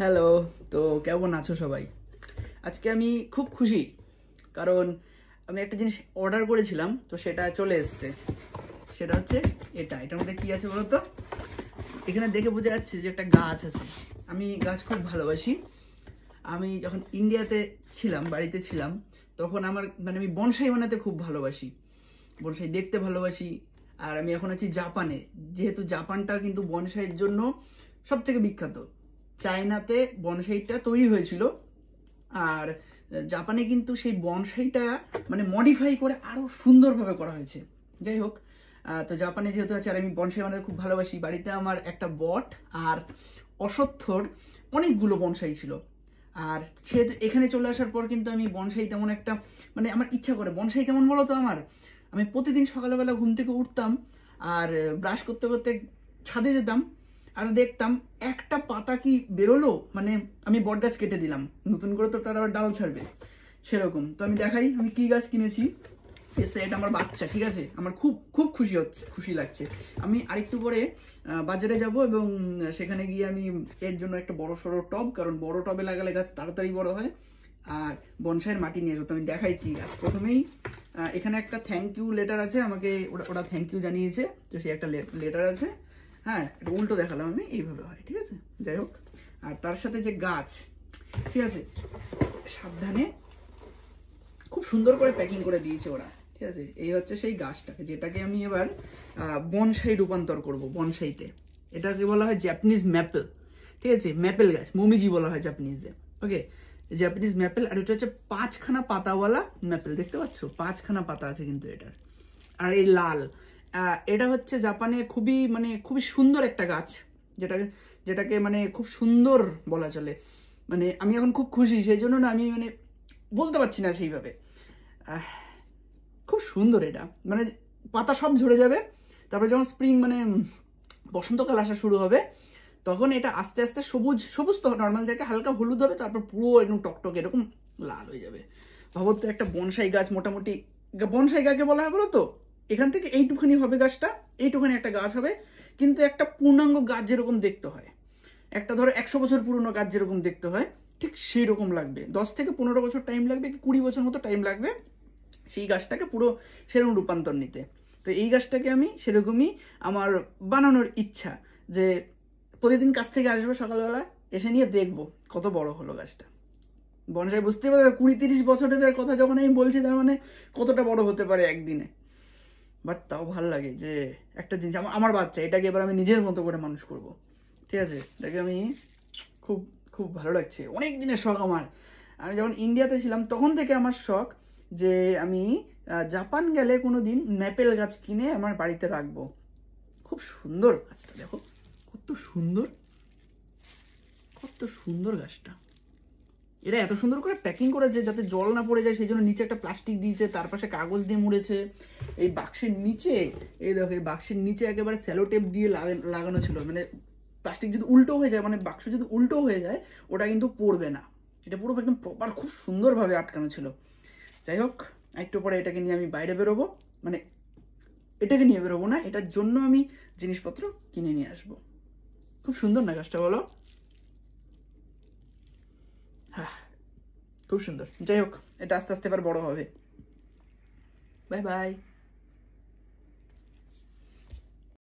Hello. তো কেমন আছো সবাই? আজকে আমি খুব খুশি, কারণ আমি একটা জিনিস অর্ডার করেছিলাম, তো সেটা চলে এসেছে। সেটা হচ্ছে এটার মধ্যে কি আছে বলো তো? এখানে দেখে বোঝা যাচ্ছে যে একটা গাছ আছে। আমি গাছ খুব ভালোবাসি। আমি যখন ইন্ডিয়াতে ছিলাম, বাড়িতে ছিলাম, তখন আমি বনসাই বানাতে খুব ভালোবাসি, বনসাই দেখতে ভালোবাসি। আর আমি এখন আছি জাপানে, যেহেতু জাপানটা কিন্তু বনসাইয়ের জন্য সব থেকে বিখ্যাত। চায়নাতে বনসাইটা তৈরি হয়েছিল, আর জাপানে কিন্তু সেই বনসাইটা মডিফাই করে আরো সুন্দরভাবে করা হয়েছে। যাই হোক, তো জাপানে যেহেতু আছে, আর আমি বনসাই বানাতে খুব ভালোবাসি, বাড়িতে আমার একটা বট আর অশ্বত্থর অনেকগুলো বনসাই ছিল। আর সে এখানে চলে আসার পর কিন্তু আমি বনসাই তেমন একটা আমার ইচ্ছা করে। বনসাই কেমন বলো তো আমার, আমি প্রতিদিন সকালবেলা ঘুম থেকে উঠতাম, আর ব্রাশ করতে করতে ছাদে যেতাম, আর দেখতাম একটা পাতা কি বেরোলো, আমি বট গাছ কেটে দিলাম, নতুন করে তো তার আবার ডাল ছাড়বে, সেরকম। তো আমি দেখাই আমি কি গাছ কিনেছি। এটা আমার বাচ্চা, ঠিক আছে? আমার খুব খুব খুশি লাগছে। আমি আরেকটু পরে বাজারে যাব, এবং সেখানে গিয়ে আমি এর জন্য একটা বড় সড়ো টব, কারণ বড় টবে লাগালে গাছ তাড়াতাড়ি বড় হয়, আর বনসাইয়ের মাটি নিয়ে আসবো। তো আমি দেখাই কি গাছ। প্রথমেই এখানে একটা থ্যাংক ইউ লেটার আছে, আমাকে ওরা থ্যাংক ইউ জানিয়েছে, তো সেই একটা লেটার আছে। হ্যাঁ, এটা উল্টো দেখালাম আমি, এইভাবে হয়, ঠিক আছে? যাই হোক, আর তার সাথে যে গাছ, ঠিক আছে, সাবধানে খুব সুন্দর করে প্যাকিং করে দিয়েছে ওরা, ঠিক আছে? এই হচ্ছে সেই গাছটাকে, যেটাকে আমি এবার বনসাই রূপান্তর করব বনসাইতে। এটাকে বলা হয় জাপানিজ ম্যাপেল, ঠিক আছে? ম্যাপেল গাছ, মোমিজি বলা হয় জাপানিজে। ওকে, জাপানিজ ম্যাপেল। আর এটা হচ্ছে 5খানা পাতাওয়ালা ম্যাপেল, দেখতে পাচ্ছ? 5খানা পাতা আছে কিন্তু এটার। আর এই লাল, এটা হচ্ছে জাপানে খুবই সুন্দর একটা গাছ, যেটাকে খুব সুন্দর বলা চলে। আমি এখন খুব খুশি, সেই জন্য না আমি বলতে পারছি না সেইভাবে। খুব সুন্দর এটা, পাতা সব ঝরে যাবে, তারপরে যখন স্প্রিং বসন্তকাল আসা শুরু হবে, তখন এটা আস্তে আস্তে সবুজ সবুজ তো নর্মাল জায়গায় হালকা হলুদ হবে, তারপর পুরো একদম টকটক এরকম লাল হয়ে যাবে। ভাবো তো, একটা বনসাই গাছ, মোটামুটি বনসাই গাছকে বলা হয় বলো তো, এখান থেকে এইটুখানি হবে গাছটা, এইটুখানি একটা গাছ হবে, কিন্তু একটা পূর্ণাঙ্গ গাছ যেরকম দেখতে হয়, একটা ধরো 100 বছর পুরনো গাছ যেরকম দেখতে হয়, ঠিক সেই রকম লাগবে। 10 থেকে 15 বছর টাইম লাগবে, কি 20 বছর মতো টাইম লাগবে সেই গাছটাকে পুরো সেরকম রূপান্তর নিতে। তো এই গাছটাকে আমি সেরকমই আমার বানানোর ইচ্ছা, যে প্রতিদিন কাছ থেকে আসবো সকালবেলা, এসে নিয়ে দেখবো কত বড় হলো গাছটা। বনসাই বুঝতেই পারবে, 20-30 বছরের কথা যখন আমি বলছি, তার কতটা বড় হতে পারে একদিনে। বাট তাও ভালো লাগে যে একটা জিনিস আমার বাচ্চা, এটাকে এবার আমি নিজের মতো করে মানুষ করব, ঠিক আছে? এটাকে আমি খুব খুব ভালো লাগছে। অনেক দিনের শখ আমার। আমি যখন ইন্ডিয়াতে ছিলাম তখন থেকে আমার শখ যে আমি জাপান গেলে কোনোদিন ম্যাপেল গাছ কিনে আমার বাড়িতে রাখবো। খুব সুন্দর গাছটা, দেখো কত সুন্দর, কত সুন্দর গাছটা। এরা এত সুন্দর করে প্যাকিং করেছে যাতে জল না পড়ে যায়, সেই জন্য নিচে একটা প্লাস্টিক দিয়েছে, তার পাশে কাগজ দিয়ে মুড়েছে। এই বাক্সের নিচে, এই দেখো, এই বাক্সের নিচে একেবারে স্যালো টেপ দিয়ে লাগানো ছিল, প্লাস্টিক যদি উল্টো হয়ে যায়, বাক্স যদি উল্টো হয়ে যায়, ওটা কিন্তু পড়বে না। এটা পুরো একদম প্রপার খুব সুন্দরভাবে আটকানো ছিল। যাই হোক, একটু পরে এটাকে নিয়ে আমি বাইরে বেরোবো, এটাকে নিয়ে বেরোবো না, এটার জন্য আমি জিনিসপত্র কিনে নিয়ে আসবো। খুব সুন্দর না গাছটা, বলো? হ্যাঁ, খুব সুন্দর। যাই হোক, এটা আস্তে আস্তে এবার বড় হবে। Bye bye.